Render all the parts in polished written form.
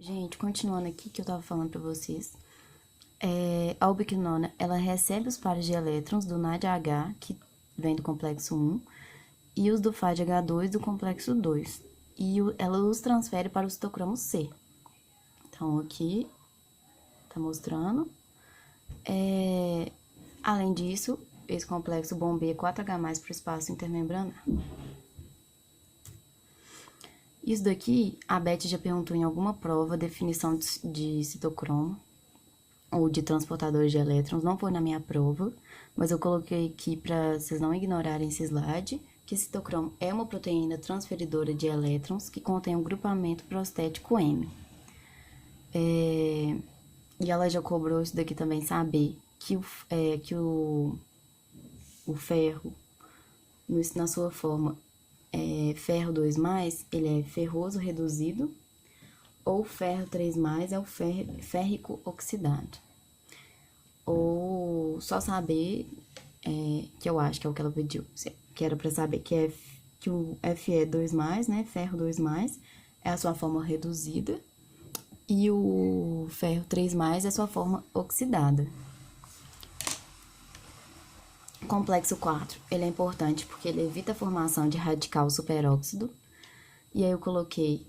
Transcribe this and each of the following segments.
Gente, continuando aqui que eu tava falando pra vocês, a ubiquinona, ela recebe os pares de elétrons do NADH, que vem do complexo 1, e os do FADH2 do complexo 2, e ela os transfere para o citocromo C. Então, aqui tá mostrando. Além disso, esse complexo bombeia 4H+, para o espaço intermembranar. Isso daqui, a Beth já perguntou em alguma prova, definição de citocromo, ou de transportadores de elétrons, não foi na minha prova, mas eu coloquei aqui para vocês não ignorarem esse slide, que citocromo é uma proteína transferidora de elétrons que contém um grupamento prostético M. E ela já cobrou isso daqui também, saber que o ferro, na sua forma ferro 2+, ele é ferroso reduzido, ou ferro 3+, é o férrico oxidado. Ou só saber, que eu acho que é o que ela pediu, que era pra saber que o Fe2+, né, ferro 2+, é a sua forma reduzida, e o ferro 3+, é a sua forma oxidada. O complexo 4, ele é importante porque ele evita a formação de radical superóxido. E aí eu coloquei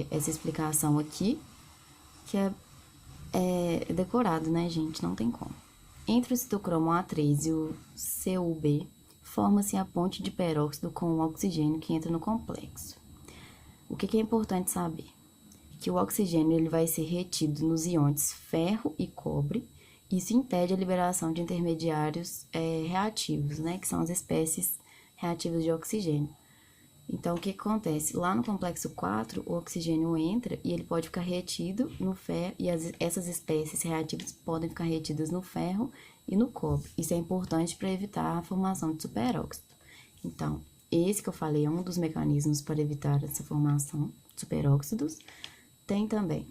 essa explicação aqui, que é decorado, né, gente? Não tem como. Entre o citocromo A3 e o CuB, forma-se a ponte de peróxido com o oxigênio que entra no complexo. O que é importante saber? Que o oxigênio ele vai ser retido nos íons ferro e cobre. Isso impede a liberação de intermediários reativos, né? Que são as espécies reativas de oxigênio. Então, o que acontece? Lá no complexo 4, o oxigênio entra e ele pode ficar retido no ferro, e essas espécies reativas podem ficar retidas no ferro e no cobre. Isso é importante para evitar a formação de superóxido. Então, esse que eu falei é um dos mecanismos para evitar essa formação de superóxidos. Tem também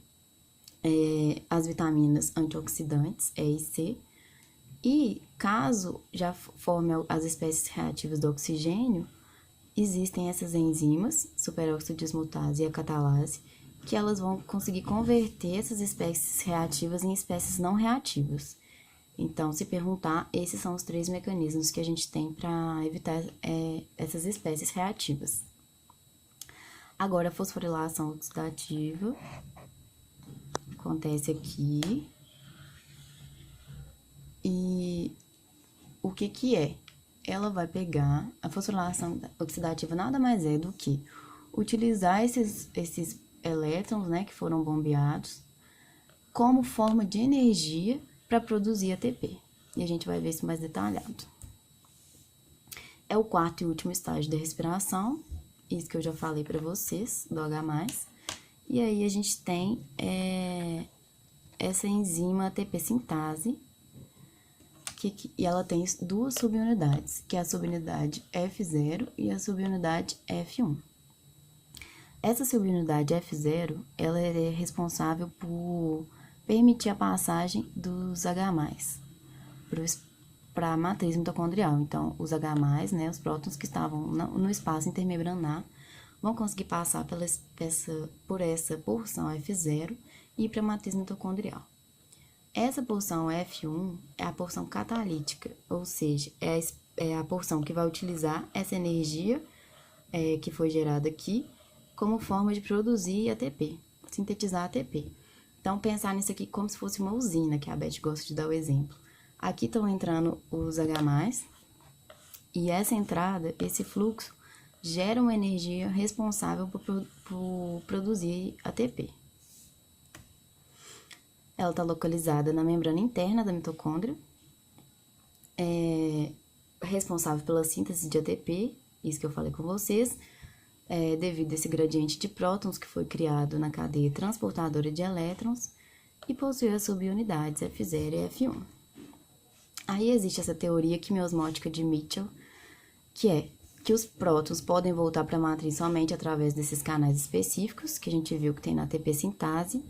as vitaminas antioxidantes, E e C. E caso já forme as espécies reativas do oxigênio, existem essas enzimas, superóxido dismutase e a catalase, que elas vão conseguir converter essas espécies reativas em espécies não reativas. Então, se perguntar, esses são os 3 mecanismos que a gente tem para evitar essas espécies reativas. Agora, a fosforilação oxidativa acontece aqui. E o que é? Ela vai pegar, a fosforilação oxidativa nada mais é do que utilizar esses elétrons, né, que foram bombeados, como forma de energia para produzir ATP. E a gente vai ver isso mais detalhado. É o 4º e último estágio da respiração, isso que eu já falei para vocês, do H+. E aí a gente tem essa enzima ATP sintase, e ela tem 2 subunidades, que é a subunidade F0 e a subunidade F1. Essa subunidade F0, ela é responsável por permitir a passagem dos H+, para a matriz mitocondrial. Então, os H+, né, os prótons que estavam no espaço intermembranar, vão conseguir passar por essa porção F0 e ir para a matriz mitocondrial. Essa porção F1 é a porção catalítica, ou seja, é a porção que vai utilizar essa energia que foi gerada aqui como forma de produzir ATP, sintetizar ATP. Então, pensar nisso aqui como se fosse uma usina, que a Beth gosta de dar o exemplo. Aqui estão entrando os H+, e essa entrada, esse fluxo, gera uma energia responsável por produzir ATP. Ela está localizada na membrana interna da mitocôndria, responsável pela síntese de ATP, isso que eu falei com vocês, devido a esse gradiente de prótons que foi criado na cadeia transportadora de elétrons, e possui as subunidades F0 e F1. Aí existe essa teoria quimiosmótica de Mitchell, que é que os prótons podem voltar para a matriz somente através desses canais específicos, que a gente viu que tem na ATP sintase.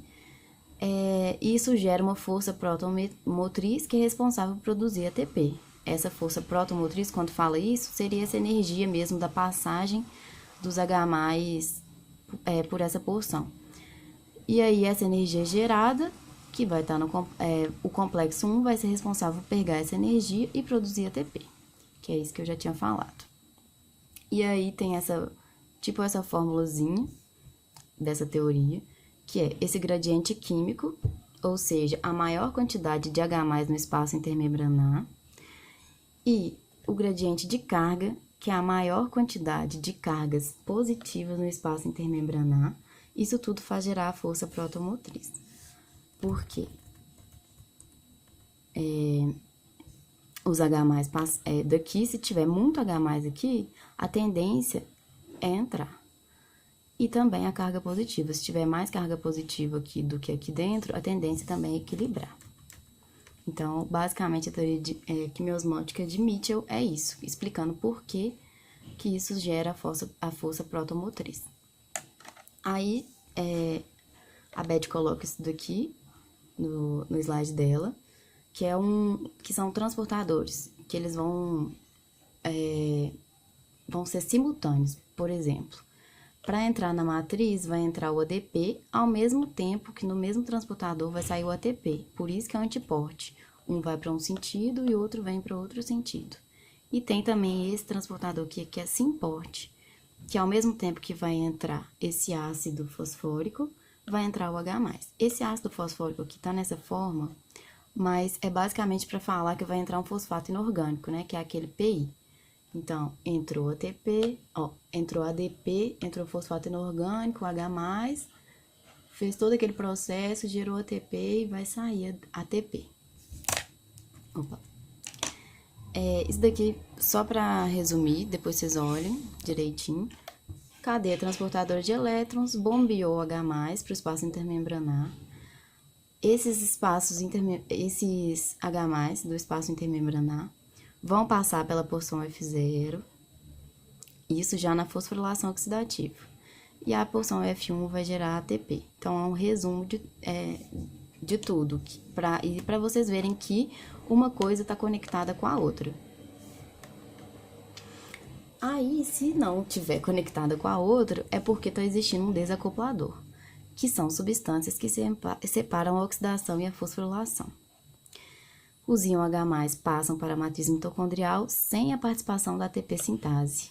Isso gera uma força protomotriz que é responsável por produzir ATP. Essa força protomotriz, quando fala isso, seria essa energia mesmo da passagem dos H+, por essa porção. E aí, essa energia gerada, que vai estar no... o complexo 1 vai ser responsável por pegar essa energia e produzir ATP, que é isso que eu já tinha falado. E aí, tem essa formulazinha dessa teoria, que é esse gradiente químico, ou seja, a maior quantidade de H+ no espaço intermembranar, e o gradiente de carga, que é a maior quantidade de cargas positivas no espaço intermembranar. Isso tudo faz gerar a força protomotriz. Por quê? Os H+, daqui, se tiver muito H+ aqui, a tendência é entrar. E também a carga positiva. Se tiver mais carga positiva aqui do que aqui dentro, a tendência também é equilibrar. Então, basicamente, a teoria quimiosmótica de Mitchell é isso, explicando por que isso gera a força protomotriz. Aí, a Beth coloca isso daqui no slide dela, que são transportadores, que eles vão ser simultâneos. Por exemplo, para entrar na matriz, vai entrar o ADP, ao mesmo tempo que no mesmo transportador vai sair o ATP. Por isso que é um antiporte. Um vai para um sentido e o outro vem para outro sentido. E tem também esse transportador aqui, que é simporte, que ao mesmo tempo que vai entrar esse ácido fosfórico, vai entrar o H+. Esse ácido fosfórico aqui tá nessa forma, mas é basicamente para falar que vai entrar um fosfato inorgânico, né? Que é aquele PI. Então, entrou ATP, entrou ADP, entrou fosfato inorgânico, H+, fez todo aquele processo, gerou ATP e vai sair ATP. Opa. Isso daqui, só para resumir, depois vocês olhem direitinho. Cadeia transportadora de elétrons, bombeou H+ para o espaço intermembranar. Esses H+ do espaço intermembranar vão passar pela porção F0, isso já na fosforilação oxidativa. E a porção F1 vai gerar ATP. Então, é um resumo de tudo, para vocês verem que uma coisa está conectada com a outra. Aí, se não tiver conectada com a outra, é porque está existindo um desacoplador, que são substâncias que separam a oxidação e a fosforilação. Os íons H+ passam para a matriz mitocondrial sem a participação da ATP sintase.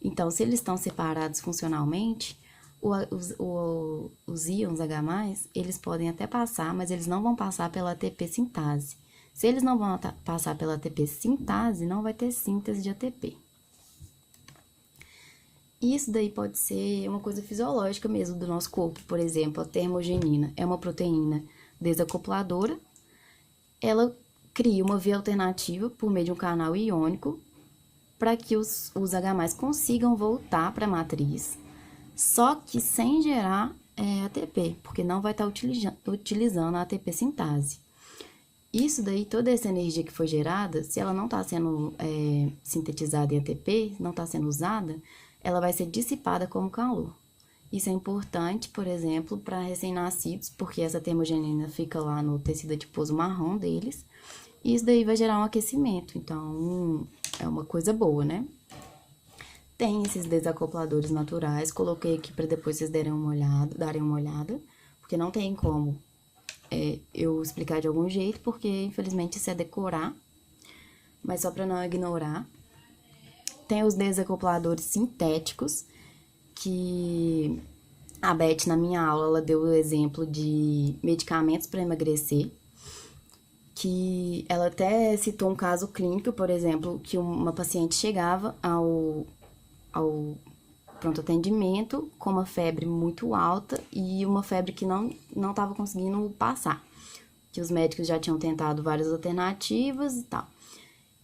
Então, se eles estão separados funcionalmente, os íons H+, eles podem até passar, mas eles não vão passar pela ATP sintase. Se eles não vão passar pela ATP sintase, não vai ter síntese de ATP. Isso daí pode ser uma coisa fisiológica mesmo do nosso corpo. Por exemplo, a termogenina é uma proteína desacopladora. Ela cria uma via alternativa por meio de um canal iônico para que os H+ consigam voltar para a matriz, só que sem gerar ATP, porque não vai estar utilizando a ATP sintase. Isso daí, toda essa energia que foi gerada, se ela não está sendo sintetizada em ATP, não está sendo usada, ela vai ser dissipada como calor. Isso é importante, por exemplo, para recém-nascidos, porque essa termogenina fica lá no tecido adiposo marrom deles, e isso daí vai gerar um aquecimento, então é uma coisa boa, né? Tem esses desacopladores naturais, coloquei aqui para depois vocês darem uma olhada, porque não tem como eu explicar de algum jeito, porque infelizmente isso é decorar, mas só para não ignorar. Tem os desacopladores sintéticos, que a Beth, na minha aula, ela deu o exemplo de medicamentos para emagrecer, que ela até citou um caso clínico, por exemplo, que uma paciente chegava ao pronto atendimento com uma febre muito alta e uma febre que não estava conseguindo passar, que os médicos já tinham tentado várias alternativas e tal.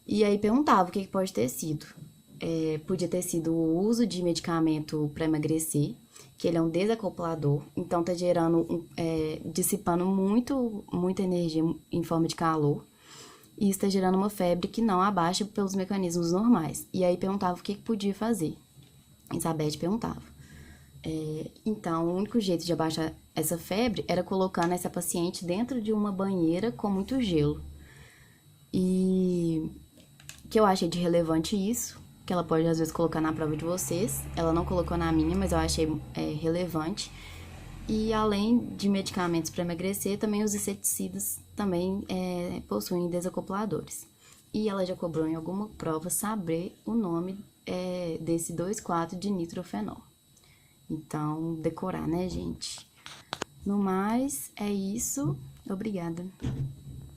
E aí perguntava o que pode ter sido. Podia ter sido o uso de medicamento para emagrecer, que ele é um desacoplador, então tá gerando, dissipando muita energia em forma de calor, e isso tá gerando uma febre que não abaixa pelos mecanismos normais. E aí perguntava o que podia fazer. Elizabeth perguntava. Então, o único jeito de abaixar essa febre era colocando essa paciente dentro de uma banheira com muito gelo. E que eu achei de relevante isso, que ela pode às vezes colocar na prova de vocês. Ela não colocou na minha, mas eu achei relevante. E além de medicamentos para emagrecer, também os inseticidas também possuem desacopladores. E ela já cobrou em alguma prova saber o nome desse 2,4 de nitrofenol. Então, decorar, né, gente? No mais, é isso. Obrigada.